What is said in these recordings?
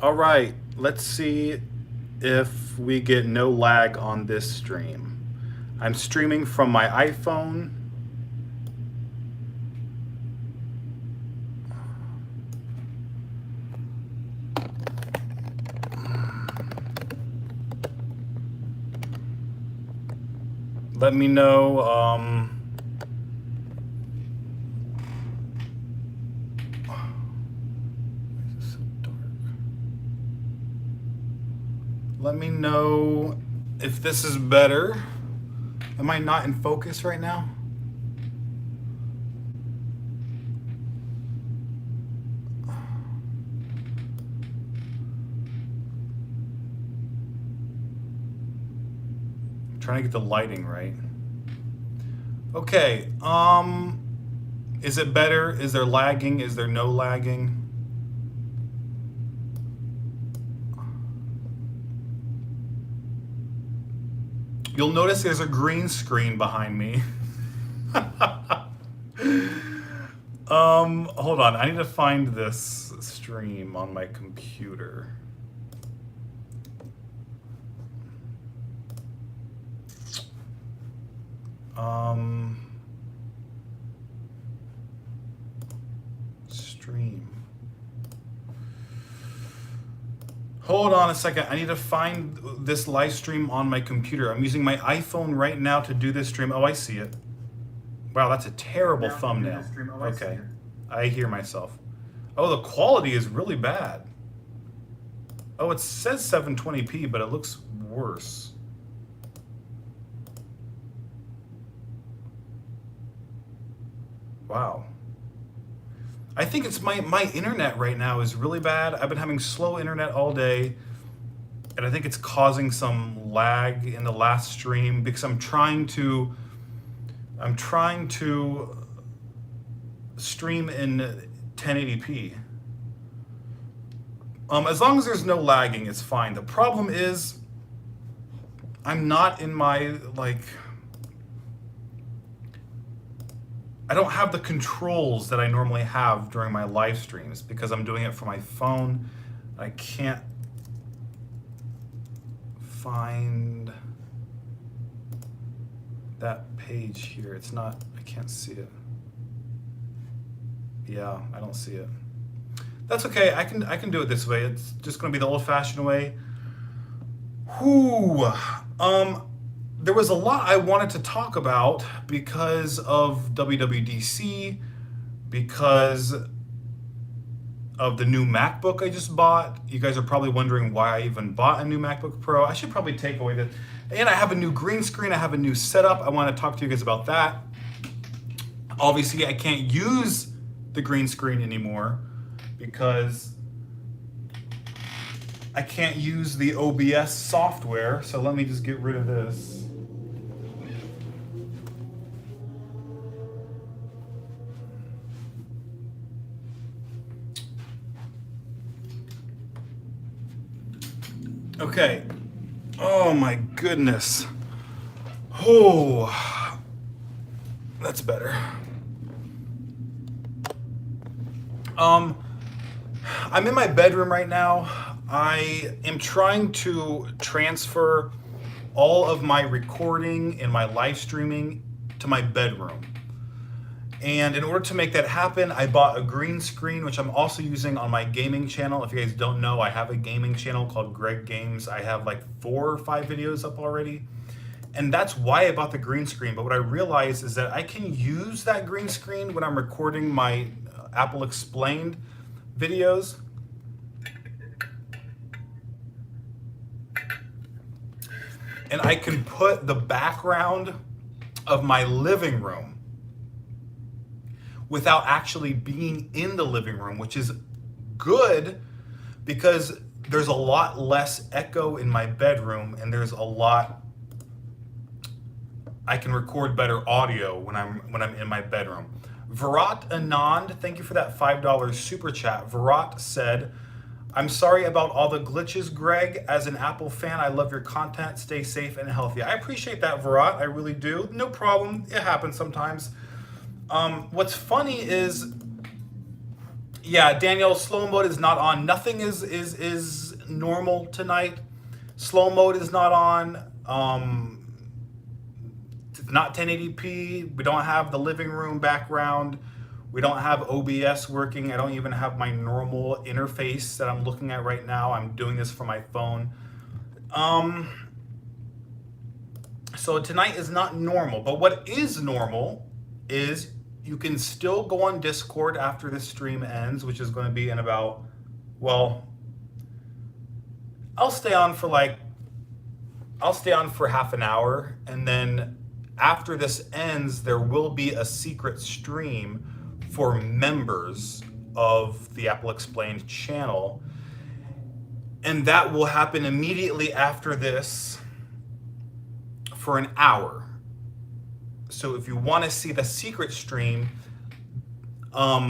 All right, let's see if we get no lag on this stream. I'm streaming from my iPhone. Let me know. Why is it so dark? Let me know if this is better. Am I not in focus right now? I'm trying to get the lighting right. Okay. Is it better? Is there lagging? Is there no lagging? You'll notice there's a green screen behind me. Hold on. I need to find this stream on my computer. Stream. Hold on a second. I need to find this live stream on my computer. I'm using my iPhone right now to do this stream. Oh, I see it. Wow, that's a terrible thumbnail. Okay. I hear myself. Oh, the quality is really bad. Oh, it says 720p, but it looks worse. Wow. I think it's my internet right now is really bad. I've been having slow internet all day, and I think it's causing some lag in the last stream because I'm trying to stream in 1080p. As long as there's no lagging, it's fine. The problem is I'm not in my I don't have the controls that I normally have during my live streams because I'm doing it from my phone. I can't find that page here. It's not, I can't see it. Yeah, I don't see it. That's okay. I can do it this way. It's just going to be the old-fashioned way. Whew. There was a lot I wanted to talk about because of WWDC, because of the new MacBook I just bought. You guys are probably wondering why I even bought a new MacBook Pro. I should probably take away that. And I have a new green screen. I have a new setup. I want to talk to you guys about that. Obviously, I can't use the green screen anymore because I can't use the OBS software. So let me just get rid of this. Okay. Oh my goodness. Oh, that's better. I'm in my bedroom right now. I am trying to transfer all of my recording and my live streaming to my bedroom. And in order to make that happen, I bought a green screen, which I'm also using on my gaming channel. If you guys don't know, I have a gaming channel called Greg Games. I have like 4 or 5 videos up already. And that's why I bought the green screen. But what I realized is that I can use that green screen when I'm recording my Apple Explained videos. And I can put the background of my living room without actually being in the living room, which is good because there's a lot less echo in my bedroom and there's a lot, I can record better audio when I'm in my bedroom. Virat Anand, thank you for that $5 super chat. Virat said, I'm sorry about all the glitches, Greg. As an Apple fan, I love your content. Stay safe and healthy. I appreciate that, Virat. I really do. No problem. It happens sometimes. What's funny is Yeah, Daniel, slow mode is not on. Nothing is normal tonight. Slow mode is not on. It's not 1080p. We don't have the living room background. We don't have OBS working. I don't even have my normal interface that I'm looking at right now. I'm doing this from my phone. So tonight is not normal, but what is normal is you can still go on Discord after this stream ends, which is going to be in about, well, I'll stay on for half an hour, and then after this ends, there will be a secret stream for members of the Apple Explained channel, and that will happen immediately after this for an hour. So if you want to see the secret stream, I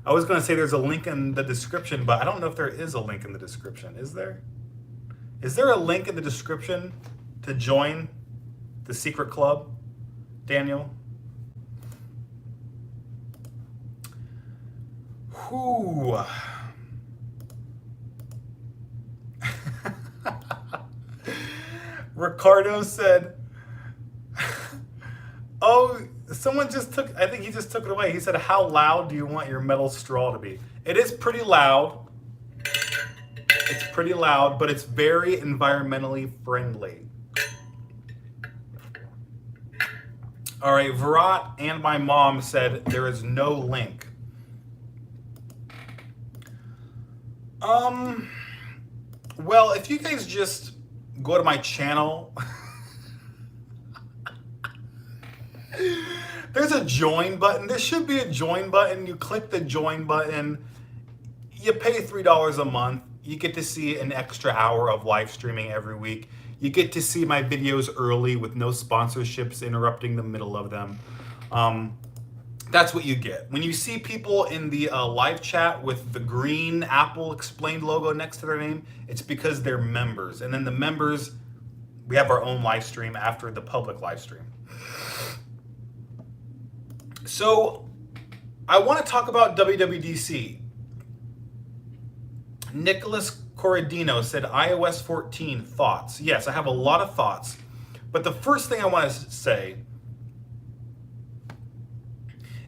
was going to say there's a link in the description, but I don't know if there is a link in the description. Is there? Is there a link in the description to join the secret club, Daniel? Whew. Ricardo said, oh, someone just took, I think he just took it away. He said, how loud do you want your metal straw to be? It is pretty loud. It's pretty loud, but it's very environmentally friendly. All right, Virat and my mom said there is no link. Well, if you guys just go to my channel, there's a join button. There should be a join button. You click the join button. You pay $3 a month. You get to see an extra hour of live streaming every week. You get to see my videos early with no sponsorships interrupting the middle of them. That's what you get. When you see people in the live chat with the green Apple Explained logo next to their name, it's because they're members. And then the members, we have our own live stream after the public live stream. So I want to talk about WWDC. Nicholas Corradino said iOS 14 thoughts. Yes, I have a lot of thoughts. But the first thing I want to say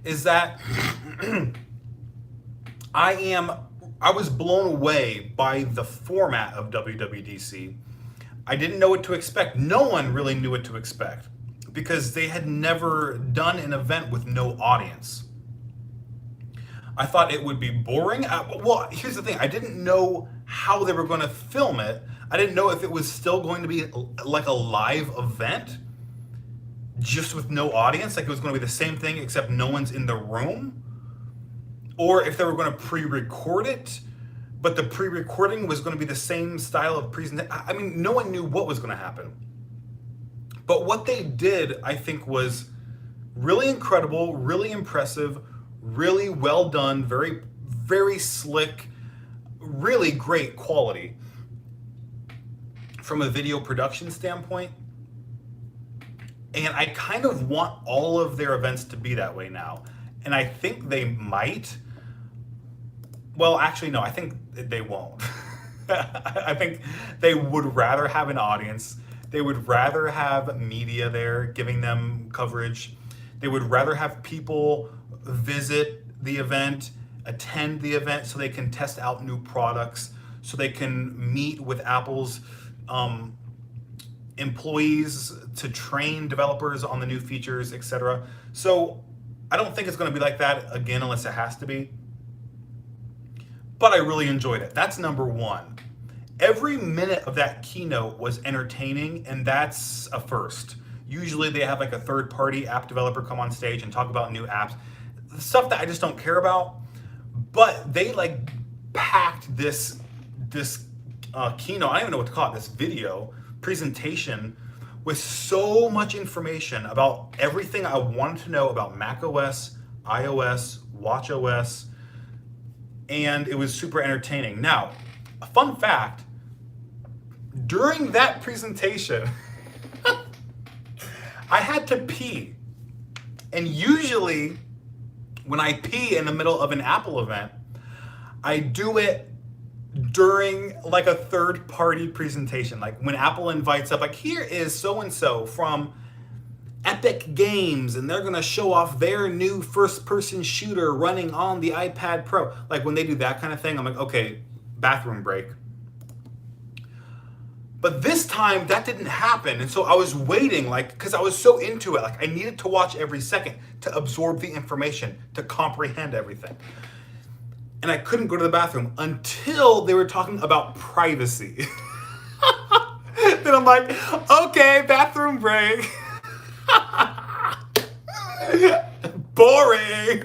is that I was blown away by the format of WWDC. I didn't know what to expect. No one really knew what to expect because they had never done an event with no audience. I thought it would be boring. Well, here's the thing. I didn't know how they were going to film it. I didn't know if it was still going to be like a live event, just with no audience, like it was going to be the same thing except no one's in the room, or if they were going to pre-record it, but the pre-recording was going to be the same style of presentation. I mean, no one knew what was going to happen. But what they did, I think, was really incredible, really impressive, really well done, very, very slick, really great quality from a video production standpoint. And I kind of want all of their events to be that way now. And I think they might. Well, actually, no, I think they won't. I think they would rather have an audience. They would rather have media there giving them coverage. They would rather have people visit the event, attend the event so they can test out new products, so they can meet with Apple's employees to train developers on the new features, etc. So I don't think it's going to be like that again unless it has to be. But I really enjoyed it. That's number one. Every minute of that keynote was entertaining, and that's a first. Usually they have like a third-party app developer come on stage and talk about new apps, stuff that I just don't care about. But they like packed this keynote, I don't even know what to call it, this video presentation with so much information about everything I wanted to know about macOS, iOS, watchOS, and it was super entertaining. Now, a fun fact, during that presentation, I had to pee. And usually when I pee in the middle of an Apple event, I do it during like a third party presentation. Like when Apple invites up, like, here is so and so from Epic Games, and they're gonna show off their new first person shooter running on the iPad Pro. Like when they do that kind of thing, I'm like, okay, bathroom break. But this time that didn't happen. And so I was waiting, like, because I was so into it. Like I needed to watch every second to absorb the information, to comprehend everything. And I couldn't go to the bathroom until they were talking about privacy. Then I'm like, okay, bathroom break. Boring.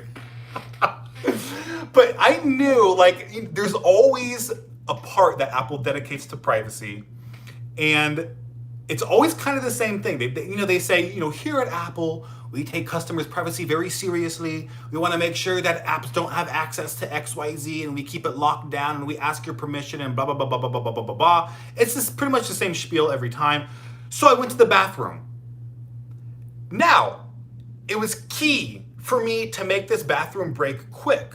But I knew, like, there's always a part that Apple dedicates to privacy. And it's always kind of the same thing. They say, here at Apple, we take customers' privacy very seriously. We want to make sure that apps don't have access to XYZ, and we keep it locked down, and we ask your permission, and blah, blah, blah, blah, blah, blah, blah, blah, blah. It's just pretty much the same spiel every time. So I went to the bathroom. Now, it was key for me to make this bathroom break quick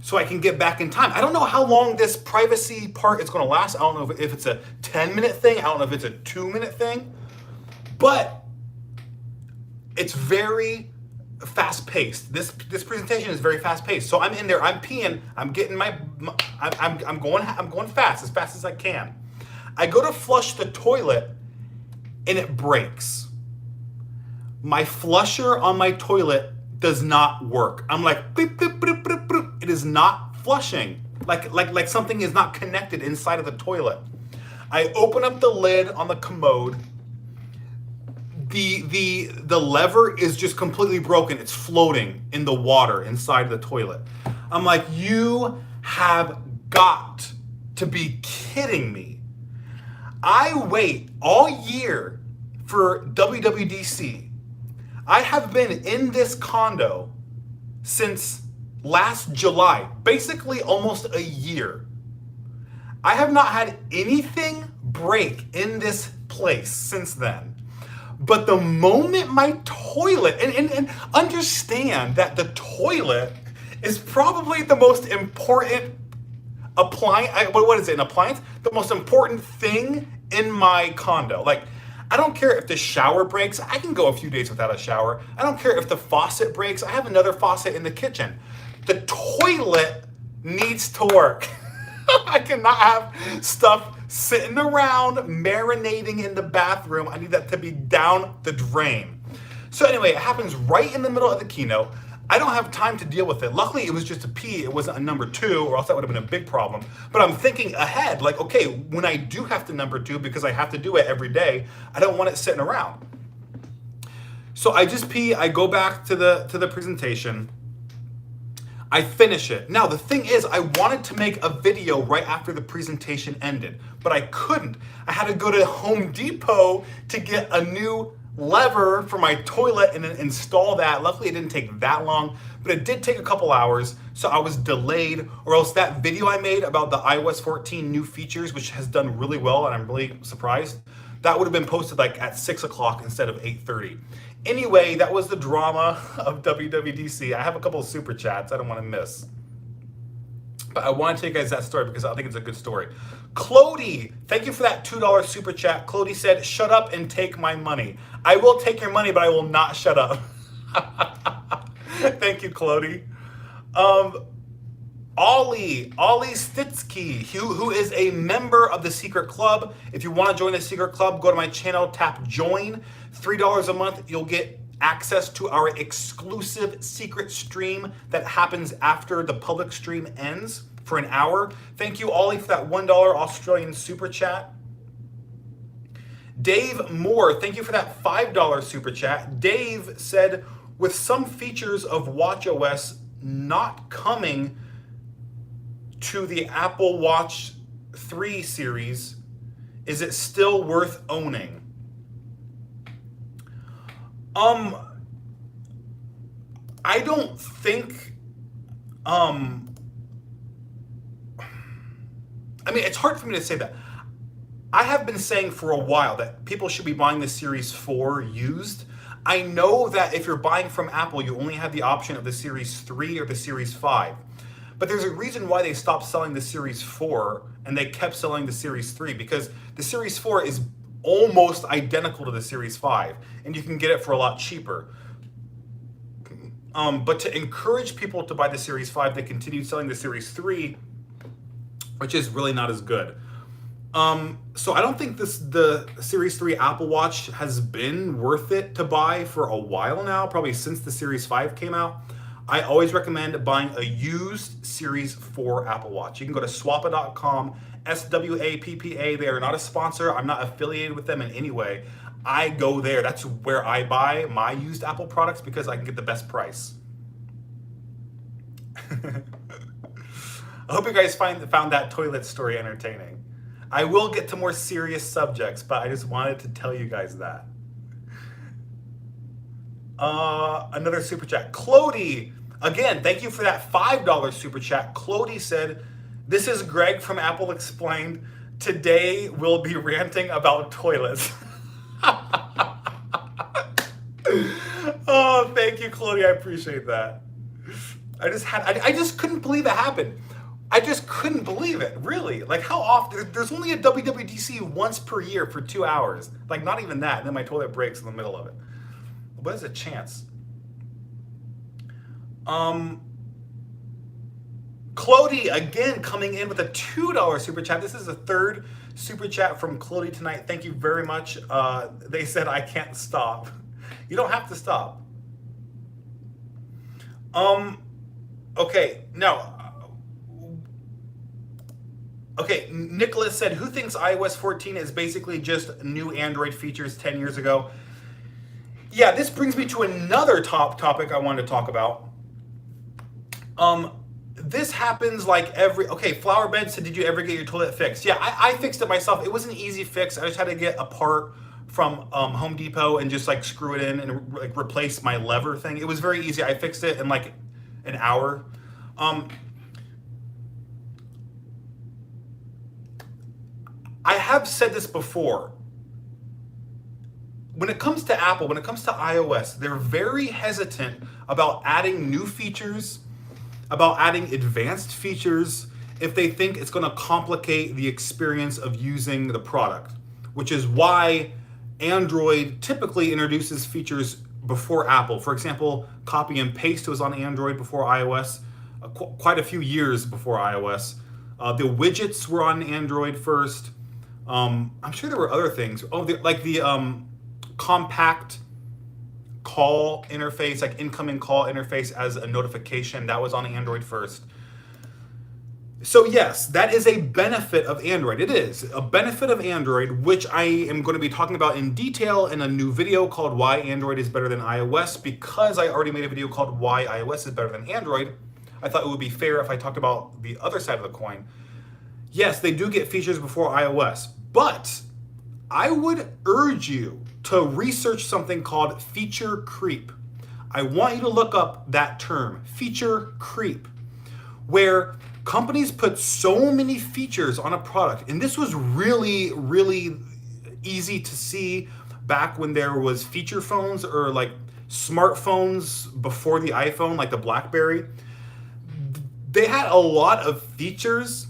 so I can get back in time. I don't know how long this privacy part is going to last. I don't know if it's a 10-minute thing. I don't know if it's a 2-minute thing. But it's very fast-paced. This presentation is very fast-paced. So I'm in there. I'm peeing. I'm getting I'm going fast as I can. I go to flush the toilet, and it breaks. My flusher on my toilet does not work. I'm like, beep, beep, beep, beep, beep. It is not flushing. Like something is not connected inside of the toilet. I open up the lid on the commode. The lever is just completely broken. It's floating in the water inside the toilet. I'm like, you have got to be kidding me. I wait all year for WWDC. I have been in this condo since last July, basically almost a year. I have not had anything break in this place since then. But the moment my toilet, and understand that the toilet is probably the most important appliance, what is it, an appliance? The most important thing in my condo. Like, I don't care if the shower breaks. I can go a few days without a shower. I don't care if the faucet breaks. I have another faucet in the kitchen. The toilet needs to work. I cannot have stuff sitting around marinating in the bathroom. I need that to be down the drain. So anyway, it happens right in the middle of the keynote. I don't have time to deal with it. Luckily, it was just a P. It wasn't a number 2, or else that would have been a big problem. But I'm thinking ahead, like, okay, when I do have to number 2, because I have to do it every day, I don't want it sitting around. So I just pee. I go back to the presentation. I finish it. Now, the thing is, I wanted to make a video right after the presentation ended, but I couldn't. I had to go to Home Depot to get a new lever for my toilet and then install that. Luckily, it didn't take that long, but it did take a couple hours, so I was delayed, or else that video I made about the iOS 14 new features, which has done really well, and I'm really surprised, that would have been posted like at 6 o'clock instead of 8:30. Anyway, that was the drama of WWDC. I have a couple of super chats I don't want to miss. But I want to tell you guys that story because I think it's a good story. Clody, thank you for that $2 super chat. Clody said, shut up and take my money. I will take your money, but I will not shut up. Thank you, Clody. Ollie Stitsky, who is a member of the Secret Club. If you want to join the Secret Club, go to my channel, tap join. $3 a month, you'll get access to our exclusive secret stream that happens after the public stream ends for an hour. Thank you, Ollie, for that $1 Australian super chat. Dave Moore, thank you for that $5 super chat. Dave said, with some features of watchOS not coming to the Apple Watch 3 series, is it still worth owning? I don't think, I mean, it's hard for me to say that. I have been saying for a while that people should be buying the Series 4 used. I know that if you're buying from Apple, you only have the option of the Series 3 or the Series 5. But there's a reason why they stopped selling the Series 4 and they kept selling the Series 3, because the Series 4 is almost identical to the Series 5 and you can get it for a lot cheaper. But to encourage people to buy the Series 5, they continued selling the Series 3, which is really not as good. So I don't think the Series 3 Apple Watch has been worth it to buy for a while now, probably since the Series 5 came out. I always recommend buying a used Series 4 Apple Watch. You can go to swappa.com, SWAPPA. They are not a sponsor. I'm not affiliated with them in any way. I go there. That's where I buy my used Apple products because I can get the best price. I hope you guys found that toilet story entertaining. I will get to more serious subjects, but I just wanted to tell you guys that. Another super chat. Clody, again, thank you for that $5 super chat. Clody said, "This is Greg from Apple Explained. Today we'll be ranting about toilets." Oh, thank you, Clody. I appreciate that. I just couldn't believe it happened. I just couldn't believe it, really. Like, how often? There's only a WWDC once per year for 2 hours. Like, not even that. And then my toilet breaks in the middle of it. What is a chance? Clody, again, coming in with a $2 super chat. This is the third super chat from Clody tonight. Thank you very much. They said I can't stop. You don't have to stop. Okay, now... Okay, Nicholas said, who thinks iOS 14 is basically just new Android features 10 years ago? Yeah, this brings me to another topic I wanted to talk about. This happens like okay, Flowerbed said, did you ever get your toilet fixed? Yeah, I fixed it myself. It was an easy fix. I just had to get a part from Home Depot and just like screw it in and like replace my lever thing. It was very easy. I fixed it in like an hour. I have said this before. When it comes to Apple, when it comes to iOS, they're very hesitant about adding new features, about adding advanced features, if they think it's going to complicate the experience of using the product, which is why Android typically introduces features before Apple. For example, copy and paste was on Android before iOS, quite a few years before iOS. The widgets were on Android first. I'm sure there were other things. Oh, like the compact call interface, like incoming call interface as a notification, that was on Android first. So yes, that is a benefit of Android. It is a benefit of Android, which I am going to be talking about in detail in a new video called Why Android is Better Than iOS, because I already made a video called Why iOS is Better Than Android. I thought it would be fair if I talked about the other side of the coin. Yes, they do get features before iOS, but I would urge you to research something called feature creep. I want you to look up that term, feature creep, where companies put so many features on a product. And this was really, really easy to see back when there was feature phones or like smartphones before the iPhone, like the BlackBerry. They had a lot of features,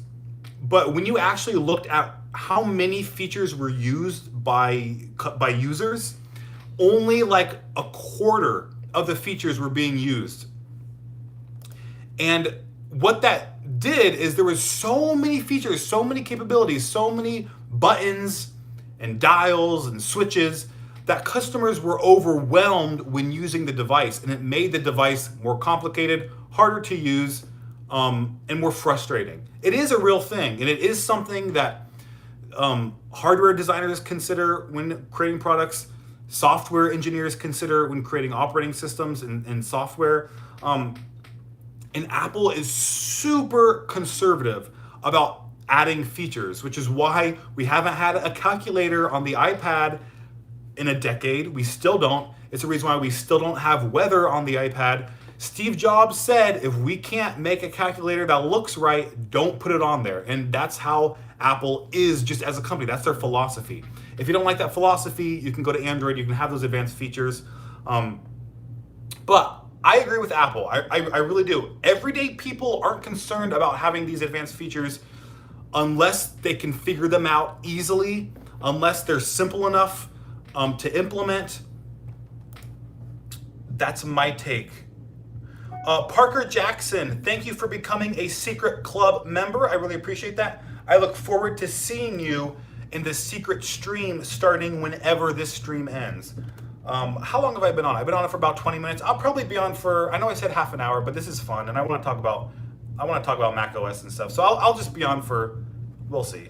but when you actually looked at how many features were used by users, only like a quarter of the features were being used. And what that did is there was so many features, so many capabilities, so many buttons and dials and switches that customers were overwhelmed when using the device, and it made the device more complicated, harder to use, and more frustrating. It is a real thing, and it is something that hardware designers consider when creating products, software engineers consider when creating operating systems and software. And Apple is super conservative about adding features, which is why we haven't had a calculator on the iPad in a decade. We still don't. It's the reason why we still don't have weather on the iPad. Steve Jobs said, if we can't make a calculator that looks right, don't put it on there. And that's how Apple is just as a company. That's their philosophy. If you don't like that philosophy, you can go to Android. You can have those advanced features. But I agree with Apple. I really do. Everyday people aren't concerned about having these advanced features unless they can figure them out easily, unless they're simple enough to implement. That's my take. Parker Jackson, thank you for becoming a Secret Club member. I really appreciate that. I look forward to seeing you in the secret stream starting whenever this stream ends. How long have I been on? I've been on it for about 20 minutes. I'll probably be on for, I know I said half an hour, but this is fun and I want to talk about Mac OS and stuff. So I'll just be on for, we'll see.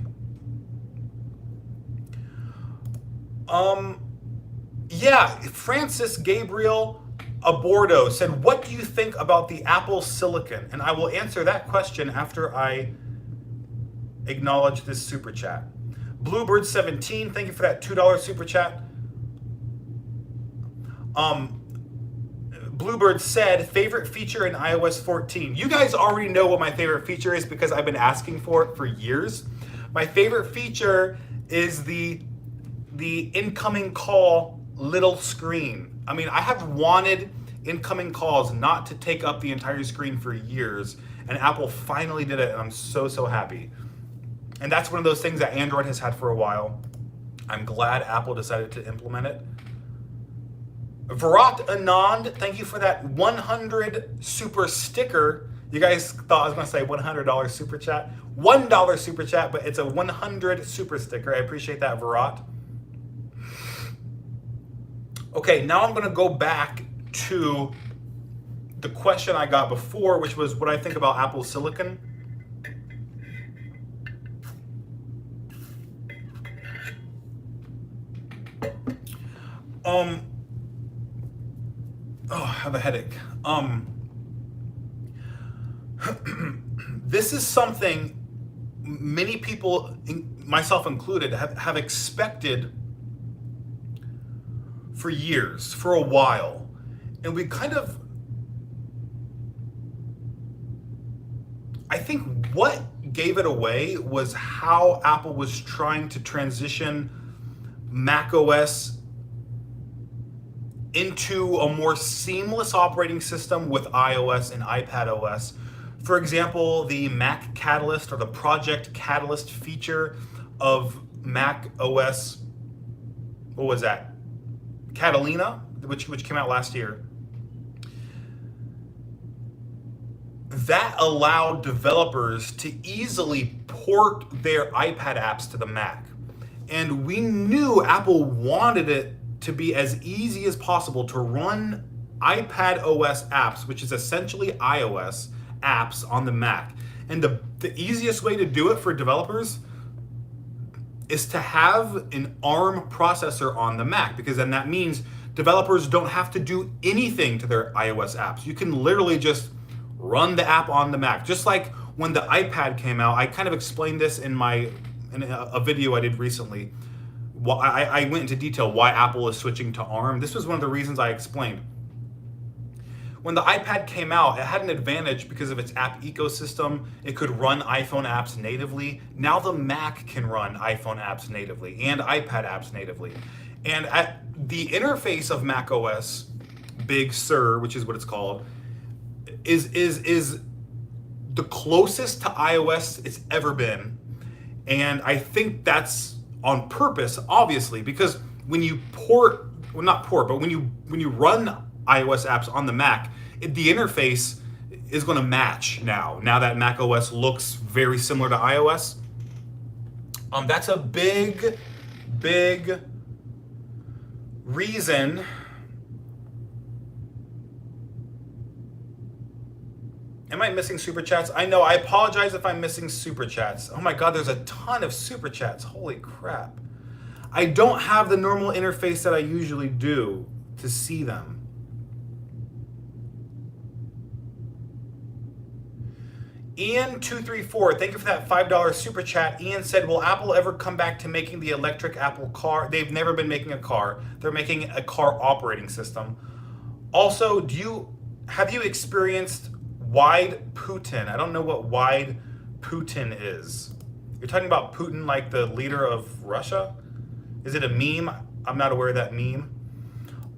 Yeah, Francis Gabriel Abordo said, what do you think about the Apple Silicon? And I will answer that question after I acknowledge this super chat. Bluebird17, thank you for that $2 super chat. Bluebird said, favorite feature in iOS 14. You guys already know what my favorite feature is because I've been asking for it for years. My favorite feature is the incoming call little screen. I mean, I have wanted incoming calls not to take up the entire screen for years, and Apple finally did it, and I'm so happy. And that's one of those things that Android has had for a while. I'm glad Apple decided to implement it. Virat Anand, thank you for that 100 super sticker. You guys thought I was going to say $100 super chat. $1 super chat, but it's a 100 super sticker. I appreciate that, Virat. Okay, now I'm going to go back to the question I got before, which was what I think about Apple Silicon. Oh, I have a headache. This is something many people, myself included, have expected for years, for a while. And we kind of, I think what gave it away was how Apple was trying to transition Mac OS into a more seamless operating system with iOS and iPad OS. For example, the Mac Catalyst or the Project Catalyst feature of Mac OS, what was that? Catalina, which came out last year. That allowed developers to easily port their iPad apps to the Mac. And we knew Apple wanted it to be as easy as possible to run iPad OS apps, which is essentially iOS apps on the Mac. And the easiest way to do it for developers is to have an ARM processor on the Mac, because then that means developers don't have to do anything to their iOS apps. You can literally just run the app on the Mac. Just like when the iPad came out, I kind of explained this in a video I did recently. I went into detail why Apple is switching to ARM. This was one of the reasons I explained. When the iPad came out, it had an advantage because of its app ecosystem. It could run iPhone apps natively. Now the Mac can run iPhone apps natively and iPad apps natively. And at the interface of Mac OS, Big Sur, which is what it's called, is the closest to iOS it's ever been. And I think that's on purpose, obviously, because when you when you run iOS apps on the Mac, the interface is going to match now that Mac OS looks very similar to iOS. That's a big reason Am I missing super chats? I know, I apologize if I'm missing super chats. Oh my God, there's a ton of super chats. Holy crap. I don't have the normal interface that I usually do to see them. Ian234, thank you for that $5 super chat. Ian said, will Apple ever come back to making the electric Apple car? They've never been making a car. They're making a car operating system. Also, have you experienced wide Putin? I don't know what wide Putin is. You're talking about Putin like the leader of Russia? Is it a meme? I'm not aware of that meme.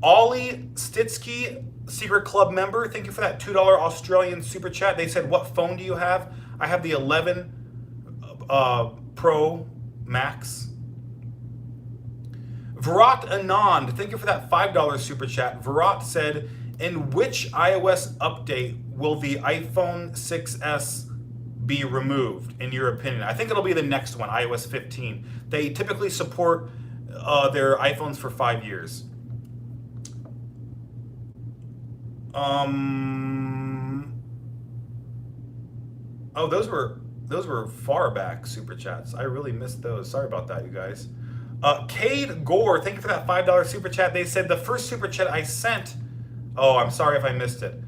Ollie Stitsky, Secret Club member, thank you for that $2 Australian super chat. They said, what phone do you have? I have the 11 Pro Max. Virat Anand, thank you for that $5 super chat. Virat said, in which iOS update will the iPhone 6s be removed, in your opinion? I think it'll be the next one, iOS 15. They typically support their iPhones for 5 years. Oh, those were far back super chats. I really missed those. Sorry about that, you guys. Cade Gore, thank you for that $5 super chat. They said the first super chat I sent. Oh, I'm sorry if I missed it.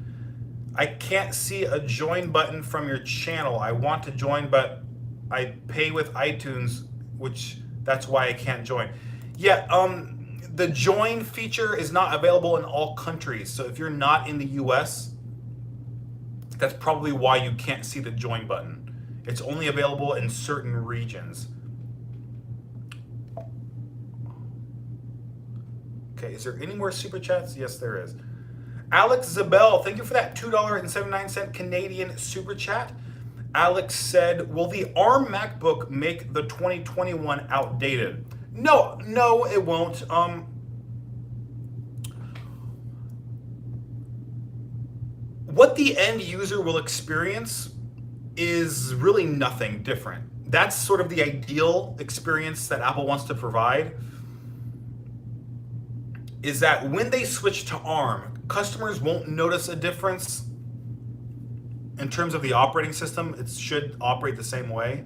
I can't see a join button from your channel. I want to join, but I pay with iTunes, which that's why I can't join. Yeah, the join feature is not available in all countries. So if you're not in the US, that's probably why you can't see the join button. It's only available in certain regions. Okay, is there any more super chats? Yes, there is. Alex Zabel, thank you for that $2.79 Canadian super chat. Alex said, will the ARM MacBook make the 2021 outdated? No, it won't. What the end user will experience is really nothing different. That's sort of the ideal experience that Apple wants to provide, is that when they switch to ARM, customers won't notice a difference in terms of the operating system. It should operate the same way,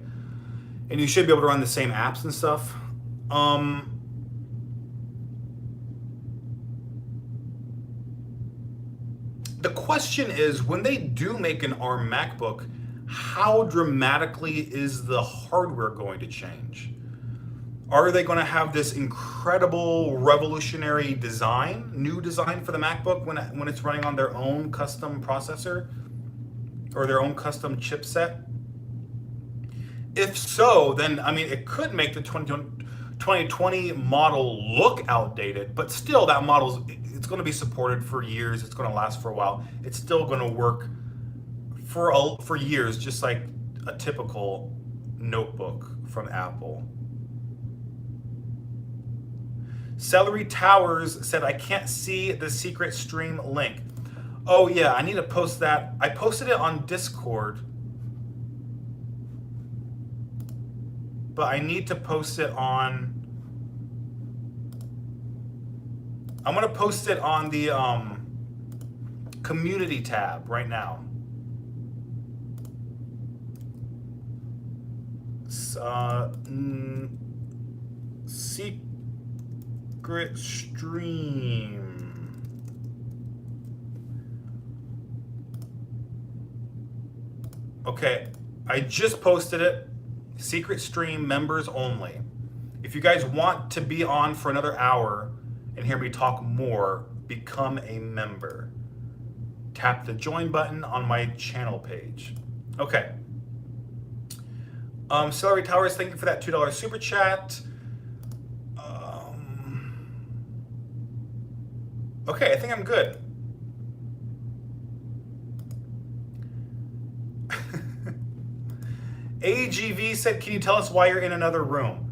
and you should be able to run the same apps and stuff. The question is, when they do make an ARM MacBook, how dramatically is the hardware going to change? Are they going to have this incredible revolutionary design, new design for the MacBook when it's running on their own custom processor or their own custom chipset? If so, then, I mean, it could make the 2020 model look outdated, but still that it's going to be supported for years. It's going to last for a while. It's still going to work for years, just like a typical notebook from Apple. Celery Towers said, I can't see the secret stream link. Oh yeah, I need to post that. I posted it on Discord, but I need to post it on, I'm gonna post it on the community tab right now. Secret stream. Okay, I just posted it. Secret stream, members only. If you guys want to be on for another hour and hear me talk more, become a member. Tap the join button on my channel page. Okay. Celery Towers, thank you for that $2 super chat. Okay, I think I'm good. AGV said, can you tell us why you're in another room?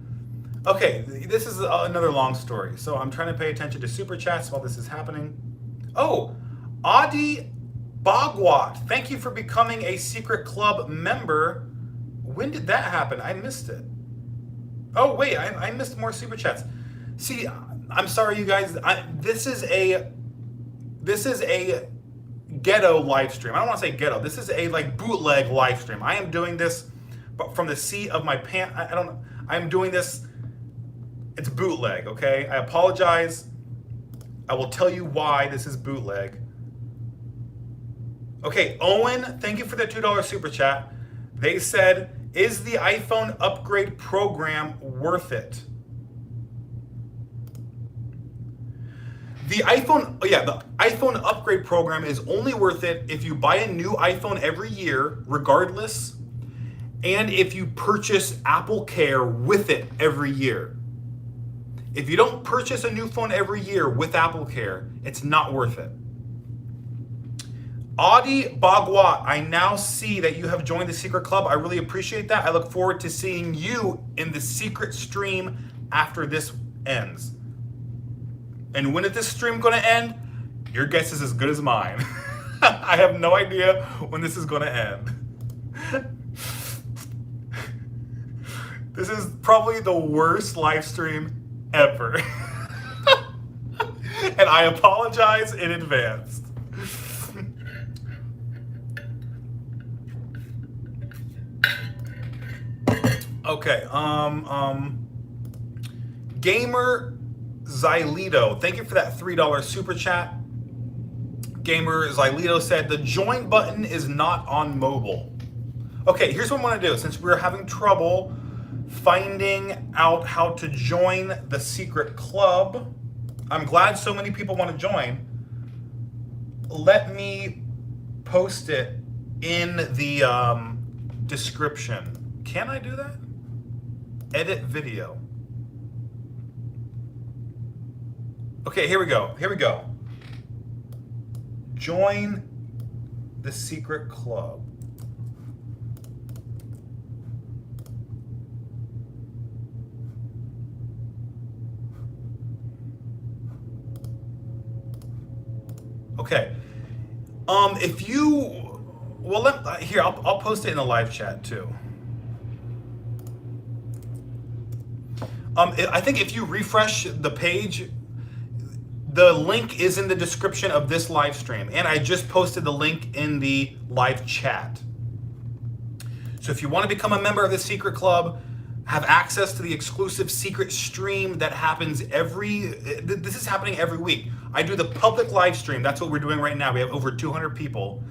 Okay, this is another long story. So I'm trying to pay attention to super chats while this is happening. Oh, Adi Bhagwat, thank you for becoming a Secret Club member. When did that happen? I missed it. Oh, wait, I missed more super chats. See, I'm sorry, you guys. This is a ghetto live stream. I don't want to say ghetto. This is a like bootleg live stream. I am doing this from the seat of my pants. I'm doing this. It's bootleg, okay? I apologize. I will tell you why this is bootleg. Okay, Owen, thank you for the $2 super chat. They said, is the iPhone upgrade program worth it? The iPhone upgrade program is only worth it if you buy a new iPhone every year, regardless, and if you purchase Apple Care with it every year. If you don't purchase a new phone every year with Apple Care, it's not worth it. Adi Bagwat, I now see that you have joined the secret club. I really appreciate that. I look forward to seeing you in the secret stream after this ends. And when is this stream going to end? Your guess is as good as mine. I have no idea when this is going to end. This is probably the worst live stream ever. And I apologize in advance. Okay, Gamer Xylito, thank you for that $3 super chat. Gamer Xylito said, the join button is not on mobile. Okay, here's what I'm gonna do. Since we're having trouble finding out how to join the secret club, I'm glad so many people wanna join. Let me post it in the description. Can I do that? Edit video. Okay, here we go. Here we go. Join the secret club. Okay. If you, well, here, I'll post it in the live chat too. I think if you refresh the page, the link is in the description of this live stream, and I just posted the link in the live chat. So if you want to become a member of the secret club, have access to the exclusive secret stream that happens this is happening every week. I do the public live stream. That's what we're doing right now. We have over 200 people.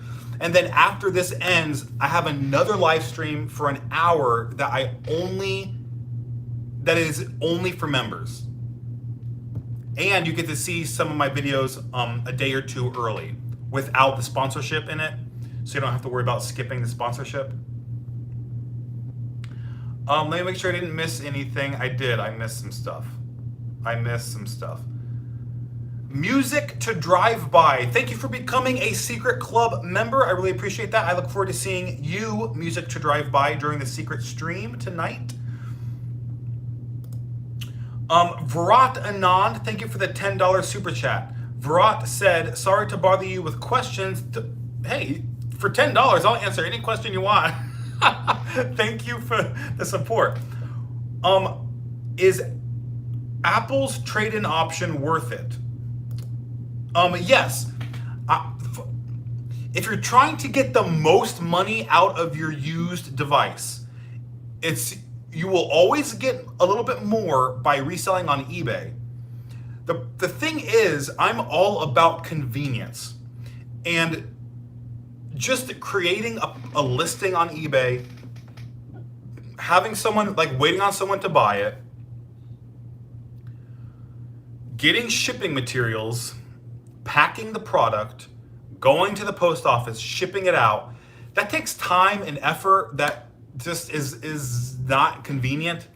And then after this ends, I have another live stream for an hour that is only for members. And you get to see some of my videos a day or two early without the sponsorship in it. So you don't have to worry about skipping the sponsorship. Let me make sure I didn't miss anything. I did. I missed some stuff. Music to Drive By. Thank you for becoming a secret club member. I really appreciate that. I look forward to seeing you, Music to Drive By, during the secret stream tonight. Virat Anand, thank you for the $10 super chat. Virat said, sorry to bother you with questions. Hey, for $10, I'll answer any question you want. Thank you for the support. Is Apple's trade-in option worth it? Yes. If you're trying to get the most money out of your used device, you will always get a little bit more by reselling on eBay. The thing is, I'm all about convenience. And just creating a listing on eBay, having someone, waiting on someone to buy it, getting shipping materials, packing the product, going to the post office, shipping it out, that takes time and effort that just is not convenient.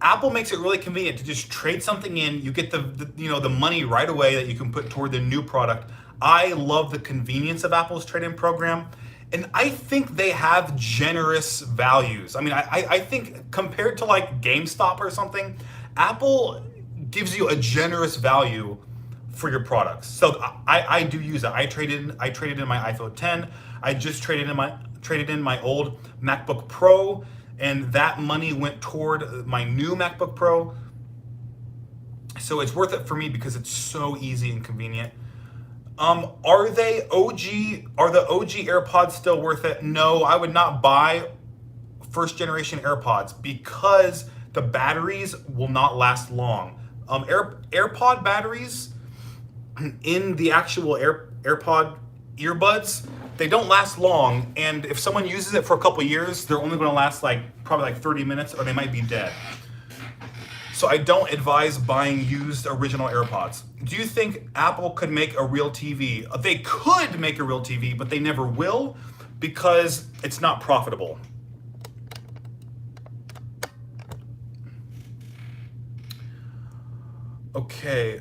Apple makes it really convenient to just trade something in. You get the money right away that you can put toward the new product. I love the convenience of Apple's trade-in program, and I think they have generous values. I mean, I think compared to GameStop or something, Apple gives you a generous value for your products. So I do use it. I traded in my iPhone 10. I just traded in my old MacBook Pro, and that money went toward my new MacBook Pro. So it's worth it for me because it's so easy and convenient. Are the OG AirPods still worth it? No, I would not buy first generation AirPods because the batteries will not last long. AirPod batteries in the actual AirPod earbuds, they don't last long, and if someone uses it for a couple years, they're only going to last probably 30 minutes, or they might be dead. So I don't advise buying used original AirPods. Do you think Apple could make a real TV? They could make a real TV, but they never will because it's not profitable. Okay.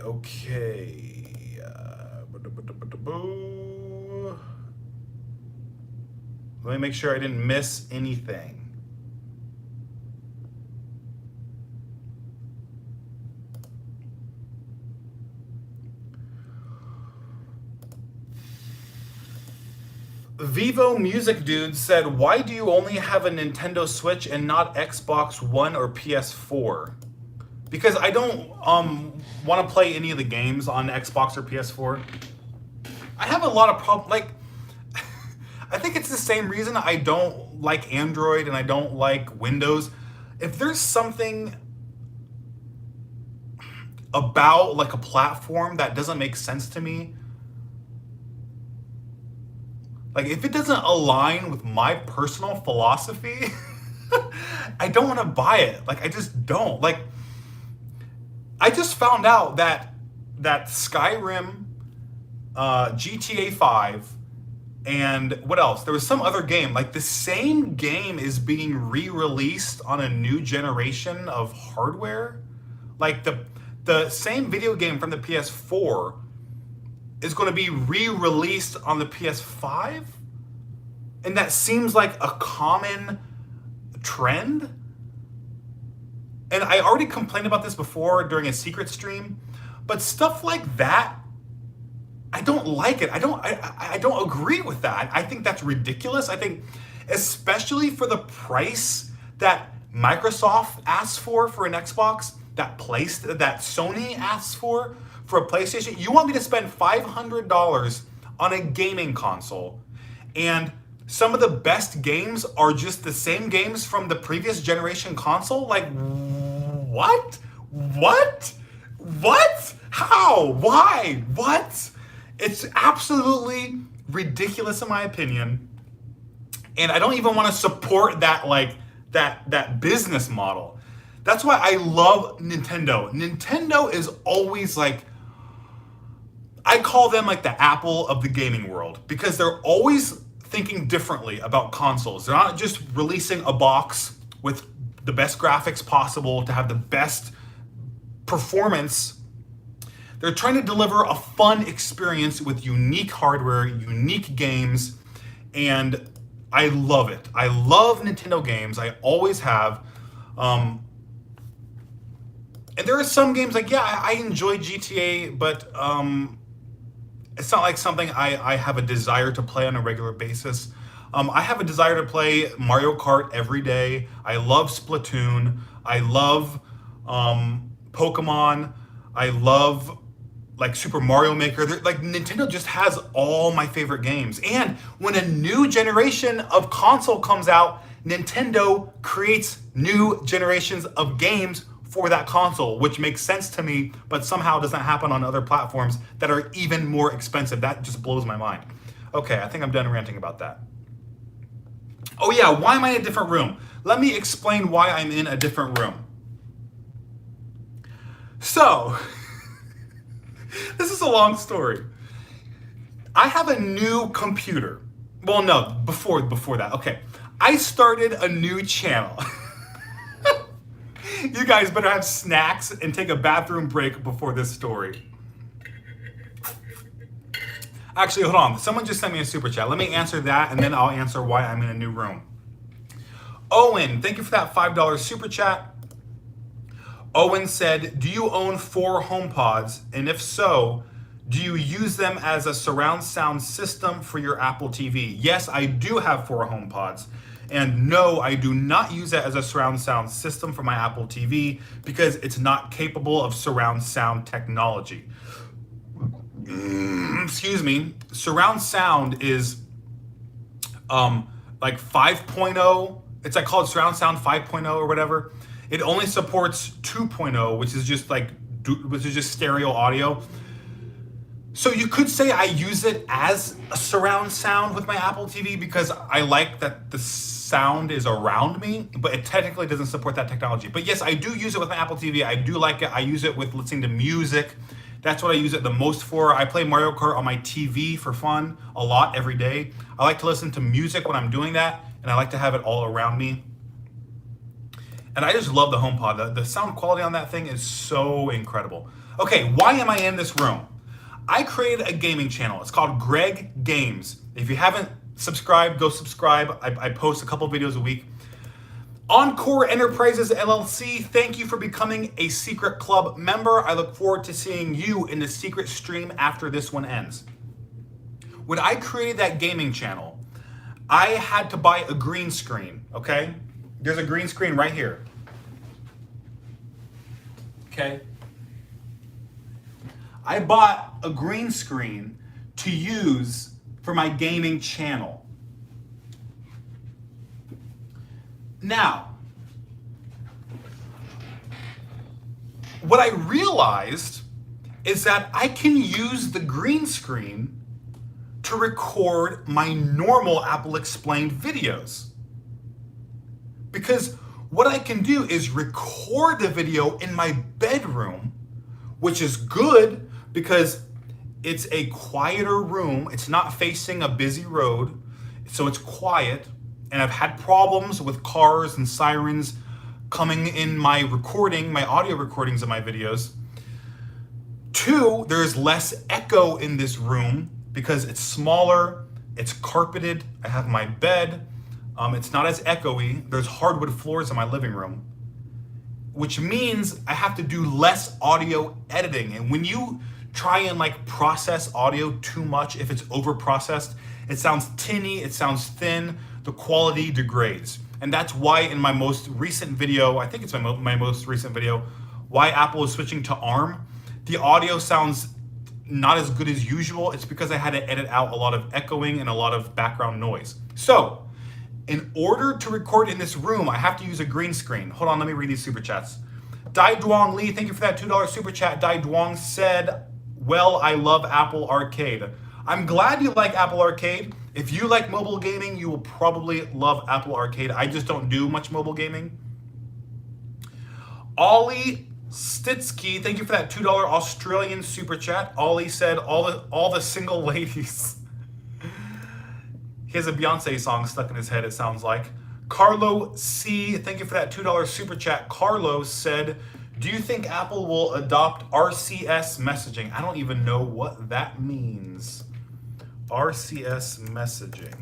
Let me make sure I didn't miss anything. Vivo Music Dude said, why do you only have a Nintendo Switch and not Xbox One or PS4? Because I don't want to play any of the games on Xbox or PS4. I have a lot of problems. Like, I think it's the same reason I don't like Android and I don't like Windows. If there's something about like a platform that doesn't make sense to me, like if it doesn't align with my personal philosophy, I don't want to buy it. Like I just don't. Like I just found out that Skyrim, GTA 5, and what else? There was some other game. Like the same game is being re-released on a new generation of hardware. Like the same video game from the PS4 is going to be re-released on the PS5, and that seems like a common trend. And I already complained about this before during a secret stream, but stuff like that, I don't like it. I don't agree with that. I think that's ridiculous. I think, especially for the price that Microsoft asks for an Xbox, that Sony asks for a PlayStation. You want me to spend $500 on a gaming console, and some of the best games are just the same games from the previous generation console? Like, what? How? Why? What? It's absolutely ridiculous in my opinion. And I don't even want to support that, like, that business model. That's why I love Nintendo. Nintendo is always like, I call them like the Apple of the gaming world, because they're always thinking differently about consoles. They're not just releasing a box with the best graphics possible to have the best performance. They're trying to deliver a fun experience with unique hardware, unique games, and I love it. I love Nintendo games. I always have. And there are some games like, yeah, I enjoy GTA, but it's not like something I have a desire to play on a regular basis. I have a desire to play Mario Kart every day. I love Splatoon. I love Pokemon. I love like Super Mario Maker. Like Nintendo just has all my favorite games. And when a new generation of console comes out, Nintendo creates new generations of games for that console, which makes sense to me, but somehow doesn't happen on other platforms that are even more expensive. That just blows my mind. Okay, I think I'm done ranting about that. Oh yeah, why am I in a different room? Let me explain why I'm in a different room. So, this is a long story. I have a new computer. Well, no, before that. Okay, I started a new channel. You guys better have snacks and take a bathroom break before this story. Actually, hold on. Someone just sent me a super chat. Let me answer that, and then I'll answer why I'm in a new room. Owen, thank you for that $5 super chat. Owen said, do you own 4 HomePods? And if so, do you use them as a surround sound system for your Apple TV? Yes, I do have 4 HomePods. And no, I do not use it as a surround sound system for my Apple TV because it's not capable of surround sound technology. Excuse me. Surround sound is like 5.0. It's like called surround sound 5.0 or whatever. It only supports 2.0, which is just stereo audio. So you could say I use it as a surround sound with my Apple TV because I like that the sound is around me, but it technically doesn't support that technology. But yes, I do use it with my Apple TV. I do like it. I use it with listening to music. That's what I use it the most for. I play Mario Kart on my TV for fun a lot every day. I like to listen to music when I'm doing that, and I like to have it all around me. And I just love the HomePod. The sound quality on that thing is so incredible. Okay, why am I in this room? I created a gaming channel. It's called Greg Games. If you haven't subscribe, go subscribe. I post a couple videos a week. Encore Enterprises LLC, thank you for becoming a secret club member. I look forward to seeing you in the secret stream after this one ends. When I created that gaming channel, I had to buy a green screen, okay? There's a green screen right here. Okay? I bought a green screen to use for my gaming channel. Now, what I realized is that I can use the green screen to record my normal Apple Explained videos. Because what I can do is record the video in my bedroom, which is good because it's a quieter room. It's not facing a busy road, so it's quiet. And I've had problems with cars and sirens coming in my recording, my audio recordings of my videos. 2, there's less echo in this room because it's smaller, it's carpeted, I have my bed, it's not as echoey. There's hardwood floors in my living room, which means I have to do less audio editing. And when you try and like process audio too much, if it's over processed, it sounds tinny, it sounds thin, the quality degrades. And that's why in my most recent video, I think it's my most recent video, why Apple is switching to ARM, the audio sounds not as good as usual. It's because I had to edit out a lot of echoing and a lot of background noise. So, in order to record in this room, I have to use a green screen. Hold on, let me read these super chats. Dai Duong Lee, thank you for that $2 super chat. Dai Duong said, well, I love Apple Arcade. I'm glad you like Apple Arcade. If you like mobile gaming, you will probably love Apple Arcade. I just don't do much mobile gaming. Ollie Stitsky, thank you for that $2 Australian super chat. Ollie said, all the single ladies. He has a Beyonce song stuck in his head, it sounds like. Carlo C, thank you for that $2 super chat. Carlo said, do you think Apple will adopt RCS messaging? I don't even know what that means. RCS messaging.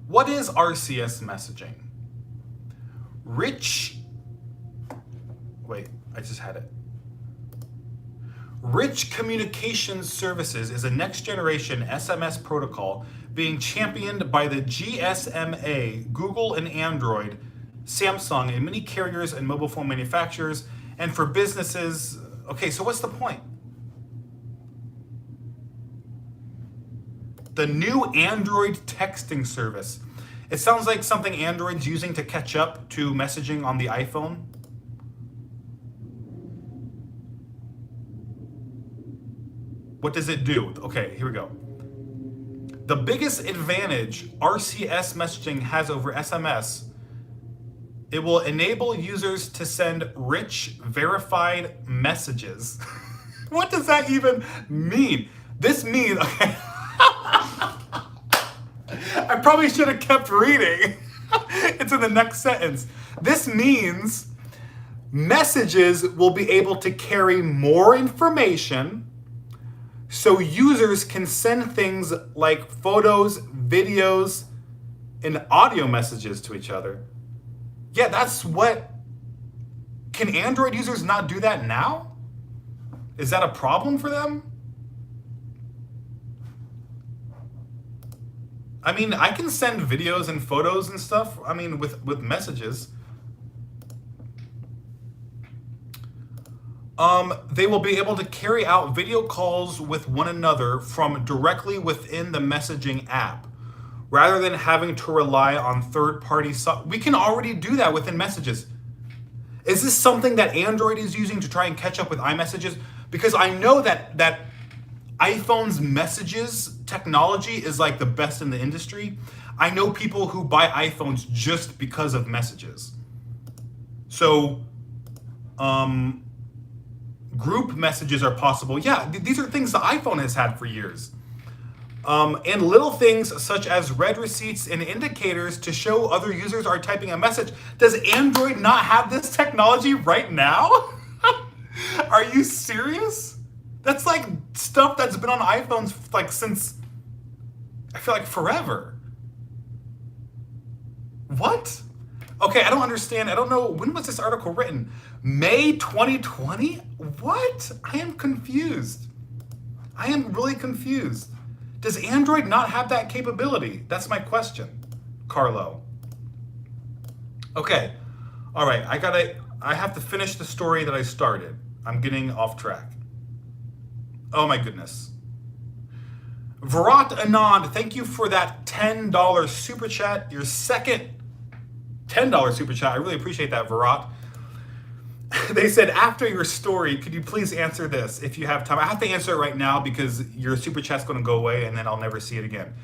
What is RCS messaging? Wait, I just had it. Rich Communications Services is a next generation SMS protocol being championed by the GSMA, Google and Android, Samsung, and many carriers and mobile phone manufacturers, and for businesses. Okay, so what's the point? The new Android texting service. It sounds like something Android's using to catch up to messaging on the iPhone. What does it do? Okay, here we go. The biggest advantage RCS messaging has over SMS, it will enable users to send rich, verified messages. What does that even mean? This means, okay. I probably should have kept reading. It's in the next sentence. This means messages will be able to carry more information so users can send things like photos, videos, and audio messages to each other. Yeah, that's what... Can Android users not do that now? Is that a problem for them? I mean, I can send videos and photos and stuff, I mean, with messages. They will be able to carry out video calls with one another from directly within the messaging app, rather than having to rely on third-party we can already do that within messages. Is this something that Android is using to try and catch up with iMessages? Because I know that iPhone's messages technology is like the best in the industry. I know people who buy iPhones just because of messages. So, group messages are possible. Yeah, these are things the iPhone has had for years. And little things such as read receipts and indicators to show other users are typing a message. Does Android not have this technology right now? Are you serious? That's like stuff that's been on iPhones like since I feel like forever. What? Okay, I don't understand. I don't know. When was this article written? May 2020? What? I am confused. I am really confused. Does Android not have that capability? That's my question, Carlo. Okay. All right. I have to finish the story that I started. I'm getting off track. Oh my goodness. Virat Anand, thank you for that $10 super chat. Your second $10 super chat. I really appreciate that, Virat. They said, after your story, could you please answer this if you have time? I have to answer it right now because your super chat's going to go away and then I'll never see it again.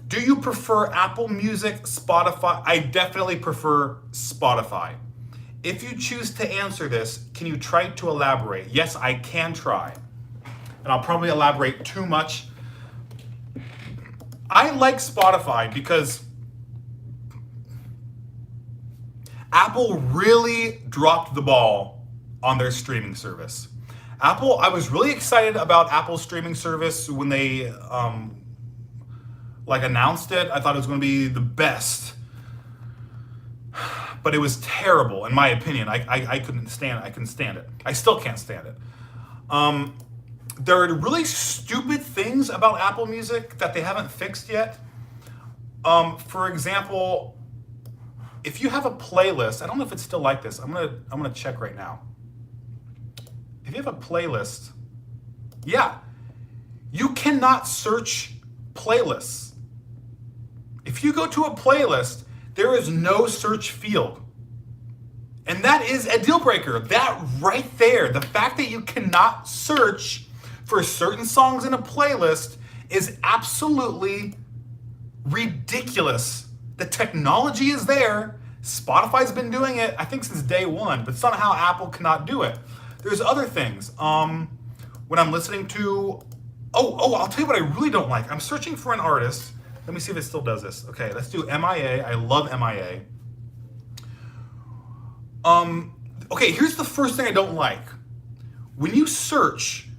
Do you prefer Apple Music, Spotify? I definitely prefer Spotify. If you choose to answer this, can you try to elaborate? Yes, I can try. And I'll probably elaborate too much. I like Spotify because Apple really dropped the ball on their streaming service. I was really excited about Apple's streaming service when they announced it. I thought it was going to be the best, but it was terrible in my opinion. I couldn't stand it. I couldn't stand it. I still can't stand it. There are really stupid things about Apple Music that they haven't fixed yet. For example, if you have a playlist, I don't know if it's still like this. I'm gonna check right now. If you have a playlist, yeah, you cannot search playlists. If you go to a playlist, there is no search field. And that is a deal breaker. That right there, the fact that you cannot search for certain songs in a playlist is absolutely ridiculous. The technology is there. Spotify's been doing it, I think, since day one, but somehow Apple cannot do it. There's other things. When I'm listening to, I'll tell you what I really don't like. I'm searching for an artist. Let me see if it still does this. Okay, let's do MIA. I love MIA. Okay, here's the first thing I don't like. When you search,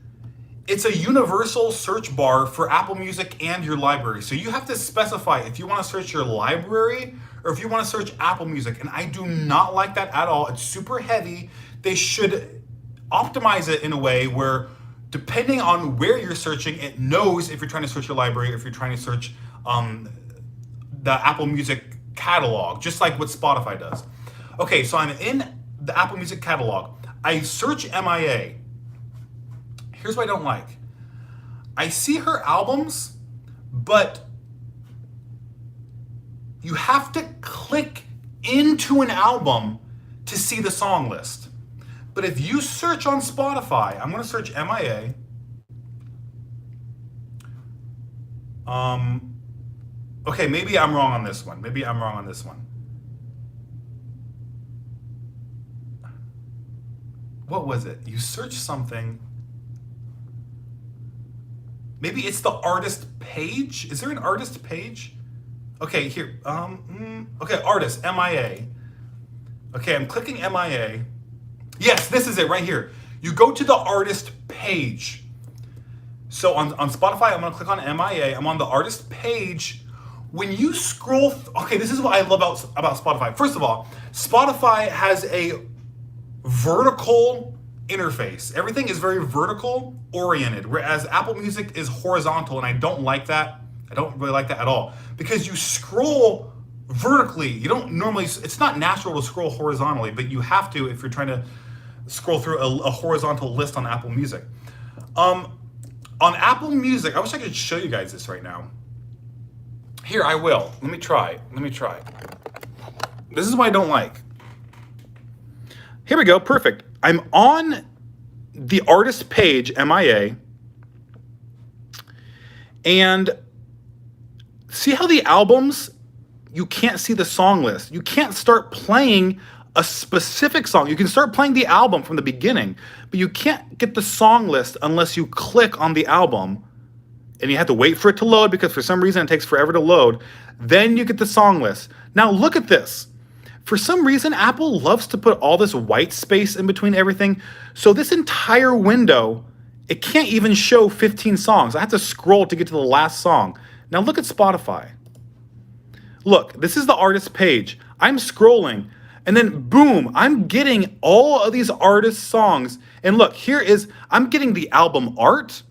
it's a universal search bar for Apple Music and your library. So you have to specify if you want to search your library or if you want to search Apple Music. And I do not like that at all. It's super heavy. They should optimize it in a way where, depending on where you're searching, it knows if you're trying to search your library or if you're trying to search the Apple Music catalog, just like what Spotify does. Okay, so I'm in the Apple Music catalog. I search MIA. Here's what I don't like. I see her albums, but you have to click into an album to see the song list. But if you search on Spotify, I'm going to search MIA. Okay, maybe I'm wrong on this one. What was it? You search something. Maybe it's the artist page. Is there an artist page? Okay, here. Okay, artist, MIA. Okay, I'm clicking MIA. Yes, this is it right here. You go to the artist page. So on Spotify, I'm gonna click on MIA. I'm on the artist page. When you scroll, okay, this is what I love about Spotify. First of all, Spotify has a vertical interface. Everything is very vertical oriented, whereas Apple Music is horizontal, and I don't like that. I don't really like that at all, because you scroll vertically. You don't normally, it's not natural to scroll horizontally, but you have to if you're trying to scroll through a horizontal list on Apple Music. On Apple Music, I wish I could show you guys this right now. Here, I will. Let me try. This is what I don't like. Here we go, perfect. I'm on the artist page, MIA, and see how the albums, you can't see the song list. You can't start playing a specific song. You can start playing the album from the beginning, but you can't get the song list unless you click on the album, and you have to wait for it to load because for some reason it takes forever to load. Then you get the song list. Now look at this. For some reason, Apple loves to put all this white space in between everything. So this entire window, it can't even show 15 songs. I have to scroll to get to the last song. Now look at Spotify. Look, this is the artist page. I'm scrolling, and then boom, I'm getting all of these artist songs. And look, I'm getting the album art.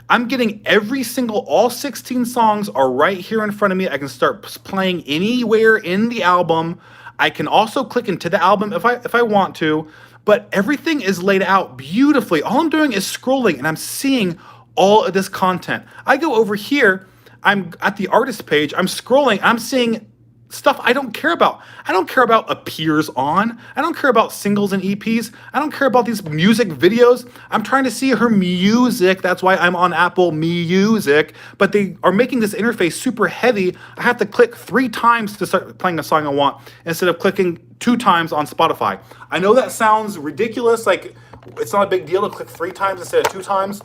I'm getting all 16 songs are right here in front of me. I can start playing anywhere in the album. I can also click into the album if I want to, but everything is laid out beautifully. All I'm doing is scrolling and I'm seeing all of this content. I go over here, I'm at the artist page, I'm scrolling, I'm seeing stuff I don't care about. I don't care about appears on. I don't care about singles and EPs. I don't care about these music videos. I'm trying to see her music. That's why I'm on Apple Music. But they are making this interface super heavy. I have to click 3 times to start playing a song I want instead of clicking 2 times on Spotify. I know that sounds ridiculous. Like, it's not a big deal to click 3 times instead of 2 times.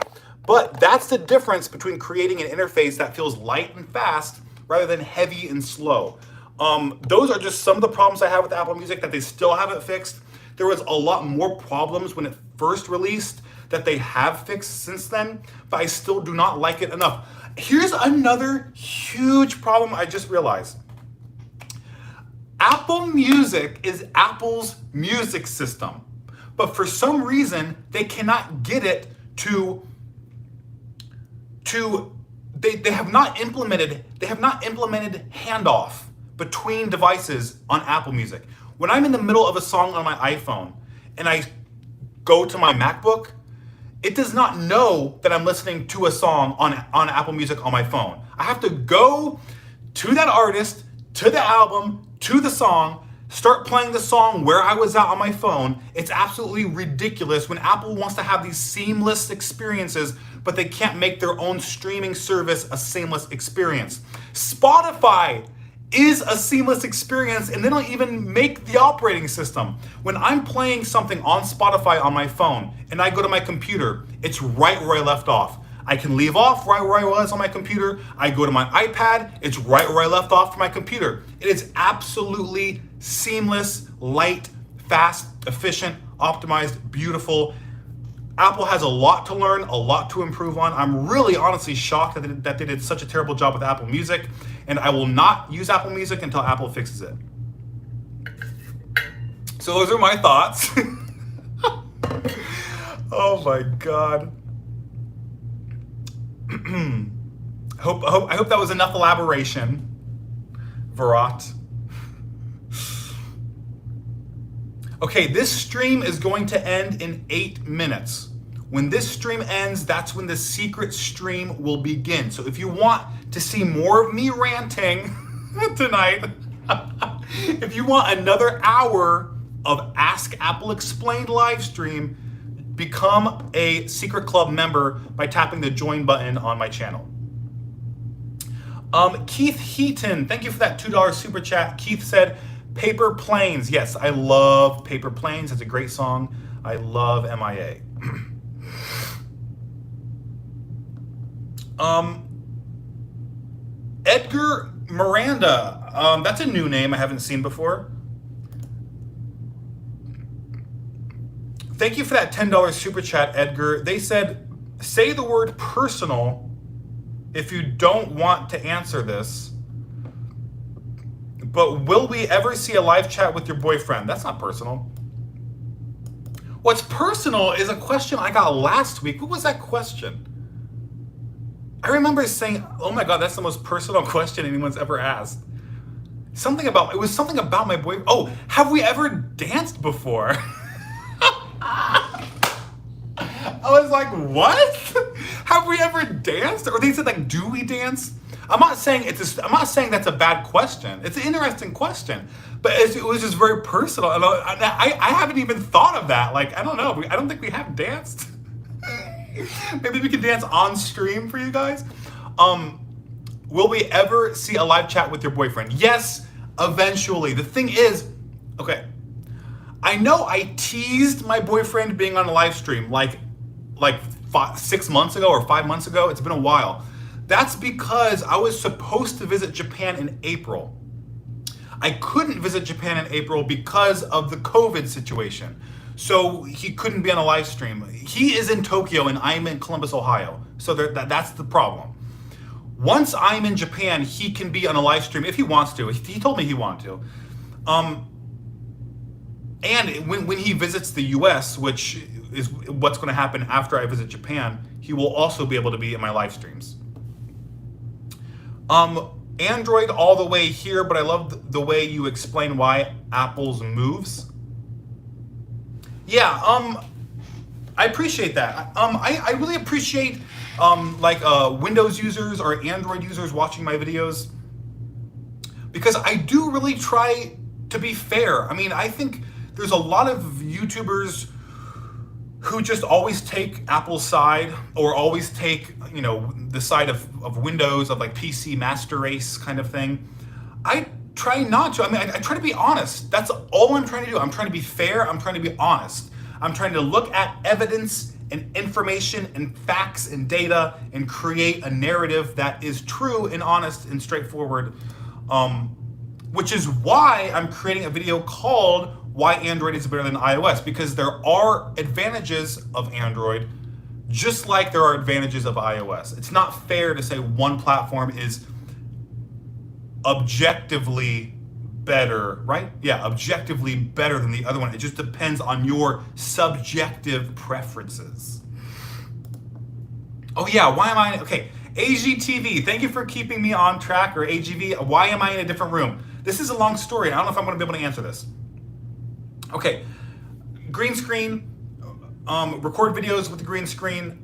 But that's the difference between creating an interface that feels light and fast rather than heavy and slow. Those are just some of the problems I have with Apple Music that they still haven't fixed. There was a lot more problems when it first released that they have fixed since then, but I still do not like it enough. Here's another huge problem I just realized. Apple Music is Apple's music system, but for some reason, they cannot get it they have not implemented handoff between devices on Apple Music. When I'm in the middle of a song on my iPhone and I go to my MacBook, it does not know that I'm listening to a song on Apple Music on my phone. I have to go to that artist, to the album, to the song, start playing the song where I was at on my phone. It's absolutely ridiculous when Apple wants to have these seamless experiences, but they can't make their own streaming service a seamless experience. Spotify is a seamless experience, and they don't even make the operating system. When I'm playing something on Spotify on my phone and I go to my computer, it's right where I left off. I can leave off right where I was on my computer. I go to my iPad, it's right where I left off from my computer. It is absolutely seamless, light, fast, efficient, optimized, beautiful. Apple has a lot to learn, a lot to improve on. I'm really honestly shocked that they did such a terrible job with Apple Music, and I will not use Apple Music until Apple fixes it. So those are my thoughts. Oh my God. I hope that was enough elaboration, Virat. Okay, this stream is going to end in 8 minutes. When this stream ends, that's when the secret stream will begin. So if you want to see more of me ranting tonight, if you want another hour of Ask Apple Explained live stream, become a Secret Club member by tapping the join button on my channel. Keith Heaton, thank you for that $2 super chat. Keith said, Paper Planes. Yes, I love Paper Planes. It's a great song. I love MIA. Edgar Miranda. That's a new name I haven't seen before. Thank you for that $10 super chat, Edgar. They said, say the word personal if you don't want to answer this. But will we ever see a live chat with your boyfriend? That's not personal. What's personal is a question I got last week. What was that question? I remember saying, oh my God, that's the most personal question anyone's ever asked. It was something about my boyfriend. Oh, have we ever danced before? I was like, what? Have we ever danced? Or they said, like, do we dance? I'm not saying that's a bad question. It's an interesting question, but it was just very personal. And I haven't even thought of that. Like, I don't know. I don't think we have danced. Maybe we can dance on stream for you guys. Will we ever see a live chat with your boyfriend? Yes, eventually. The thing is, okay, I know I teased my boyfriend being on a live stream like 6 months ago or 5 months ago. It's been a while. That's because I was supposed to visit Japan in April. I couldn't visit Japan in April because of the COVID situation. So he couldn't be on a live stream. He is in Tokyo and I'm in Columbus, Ohio. So that's the problem. Once I'm in Japan, he can be on a live stream if he wants to. He told me he wanted to. And when he visits the US, which is what's going to happen after I visit Japan, he will also be able to be in my live streams. Android all the way here, but I love the way you explain why Apple's moves. Yeah, I appreciate that. I really appreciate Windows users or Android users watching my videos, because I do really try to be fair. I mean, I think there's a lot of YouTubers who just always take Apple's side, or always take, the side of Windows, of like PC master race kind of thing. I try not to. I mean, I try to be honest. That's all I'm trying to do. I'm trying to be fair. I'm trying to be honest. I'm trying to look at evidence and information and facts and data and create a narrative that is true and honest and straightforward. Which is why I'm creating a video called Why Android is Better Than iOS, because there are advantages of Android just like there are advantages of iOS. It's not fair to say one platform is objectively better, right? Yeah, objectively better than the other one. It just depends on your subjective preferences. Oh yeah, why am I, okay, AGTV, thank you for keeping me on track, or AGV, why am I in a different room? This is a long story, and I don't know if I'm gonna be able to answer this. Okay, green screen, record videos with the green screen.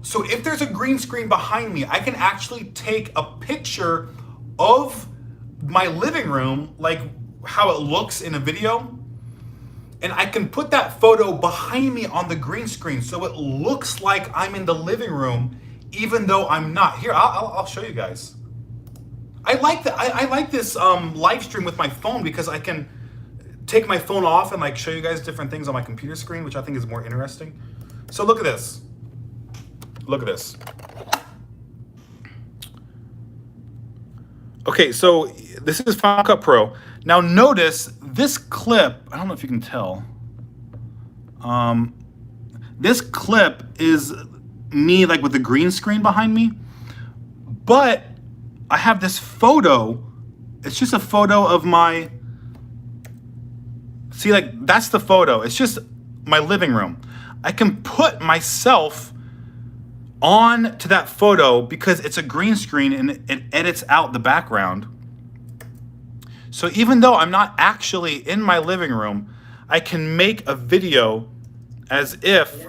So if there's a green screen behind me, I can actually take a picture of my living room, like how it looks in a video, and I can put that photo behind me on the green screen so it looks like I'm in the living room, even though I'm not. Here, I'll show you guys. I like that. I like this live stream with my phone, because I can take my phone off and like show you guys different things on my computer screen, which I think is more interesting. So look at this. Look at this. Okay, so this is Final Cut Pro. Now notice this clip, I don't know if you can tell. This clip is me like with the green screen behind me, but I have this photo. It's just a photo of my, see, like that's the photo. It's just my living room. I can put myself on to that photo because it's a green screen and it edits out the background. So even though I'm not actually in my living room, I can make a video as if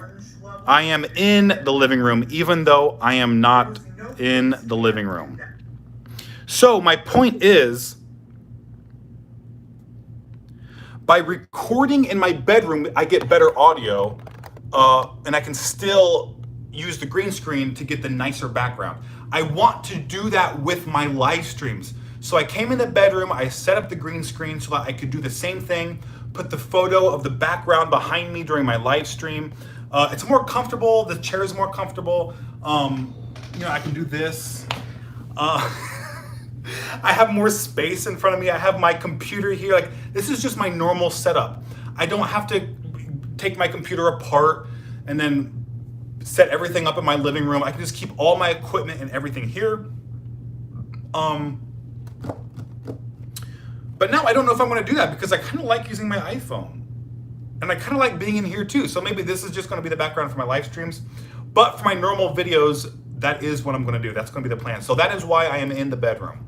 I am in the living room, even though I am not in the living room. So my point is, by recording in my bedroom, I get better audio, and I can still use the green screen to get the nicer background. I want to do that with my live streams. So I came in the bedroom, I set up the green screen so that I could do the same thing, put the photo of the background behind me during my live stream. It's more comfortable, the chair is more comfortable. I can do this. I have more space in front of me. I have my computer here. Like, this is just my normal setup. I don't have to take my computer apart and then set everything up in my living room. I can just keep all my equipment and everything here. But now I don't know if I'm gonna do that, because I kind of like using my iPhone. And I kind of like being in here too. So maybe this is just gonna be the background for my live streams. But for my normal videos, that is what I'm gonna do. That's gonna be the plan. So that is why I am in the bedroom.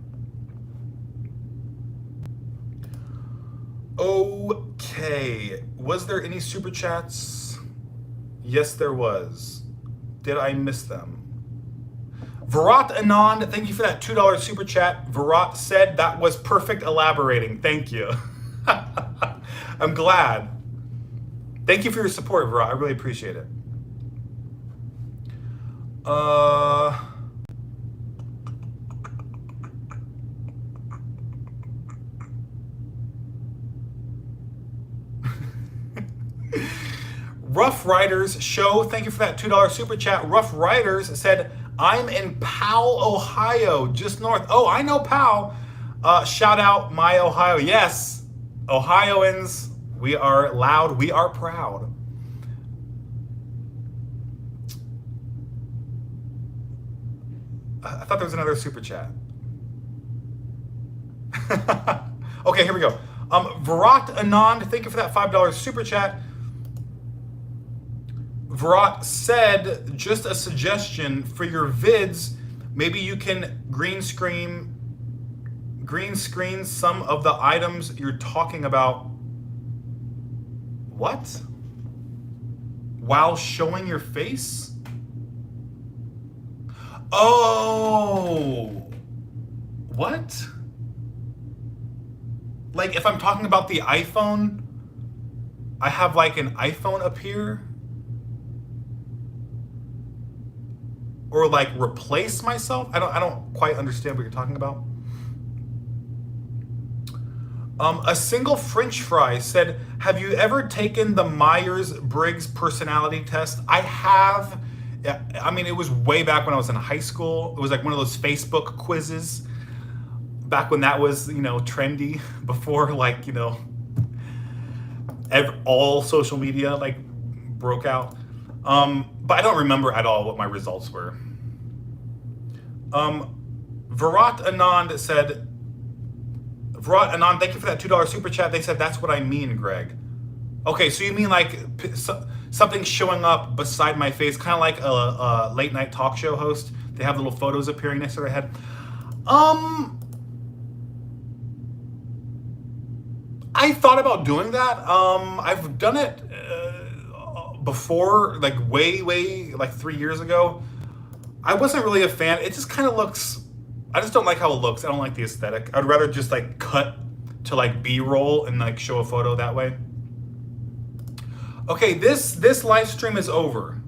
Okay, was there any super chats? Yes, there was. Did I miss them? Virat Anand, thank you for that $2 super chat. Virat said that was perfect elaborating. Thank you. I'm glad. Thank you for your support, Virat. I really appreciate it. Rough Riders Show, thank you for that $2 super chat. Rough Riders said, I'm in Powell, Ohio, just north. Oh, I know Powell. Shout out my Ohio. Yes, Ohioans, we are loud, we are proud. I thought there was another super chat. Okay, here we go. Virat Anand, thank you for that $5 super chat. Virat said, just a suggestion for your vids, maybe you can green screen some of the items you're talking about. What? While showing your face? Oh. What? Like if I'm talking about the iPhone, I have like an iPhone up here? Or like replace myself? I don't quite understand what you're talking about. A single French fry said, have you ever taken the Myers-Briggs personality test? I have. I mean, it was way back when I was in high school. It was like one of those Facebook quizzes back when that was, trendy, before like, all social media like broke out. But I don't remember at all what my results were. Virat Anand, thank you for that $2 super chat. They said, that's what I mean, Greg. Okay, so you mean like something showing up beside my face, kind of like a late night talk show host. They have little photos appearing next to their head. I thought about doing that. I've done it before, like way, like 3 years ago. I wasn't really a fan. It just kind of looks, I just don't like how it looks. I don't like the aesthetic. I'd rather just like cut to like B-roll and like show a photo that way. Okay, this live stream is over.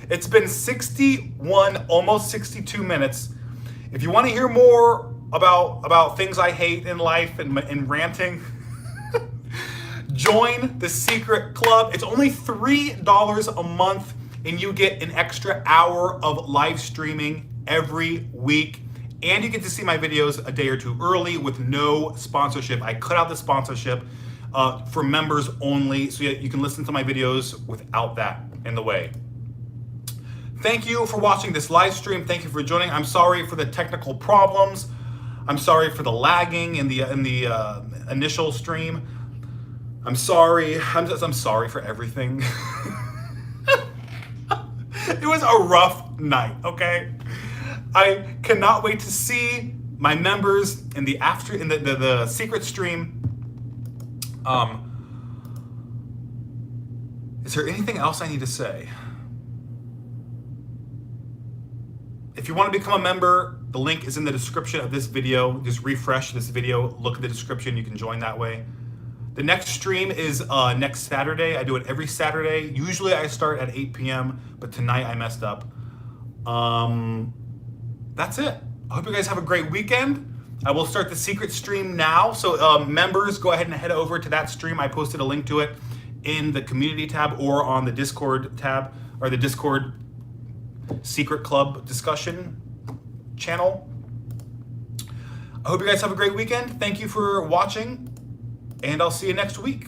It's been 61, almost 62 minutes. If you want to hear more about things I hate in life and ranting, join the secret club. It's only $3 a month, and you get an extra hour of live streaming every week. And you get to see my videos a day or two early with no sponsorship. I cut out the sponsorship for members only, so you can listen to my videos without that in the way. Thank you for watching this live stream. Thank you for joining. I'm sorry for the technical problems. I'm sorry for the lagging in the initial stream. I'm sorry. I'm sorry for everything. It was a rough night, okay? I cannot wait to see my members in the secret stream. Is there anything else I need to say? If you want to become a member, the link is in the description of this video. Just refresh this video, look at the description, you can join that way. The next stream is next Saturday. I do it every Saturday. Usually I start at 8 p.m., but tonight I messed up. That's it. I hope you guys have a great weekend. I will start the secret stream now. So members, go ahead and head over to that stream. I posted a link to it in the community tab or on the Discord tab, or the Discord secret club discussion channel. I hope you guys have a great weekend. Thank you for watching, and I'll see you next week.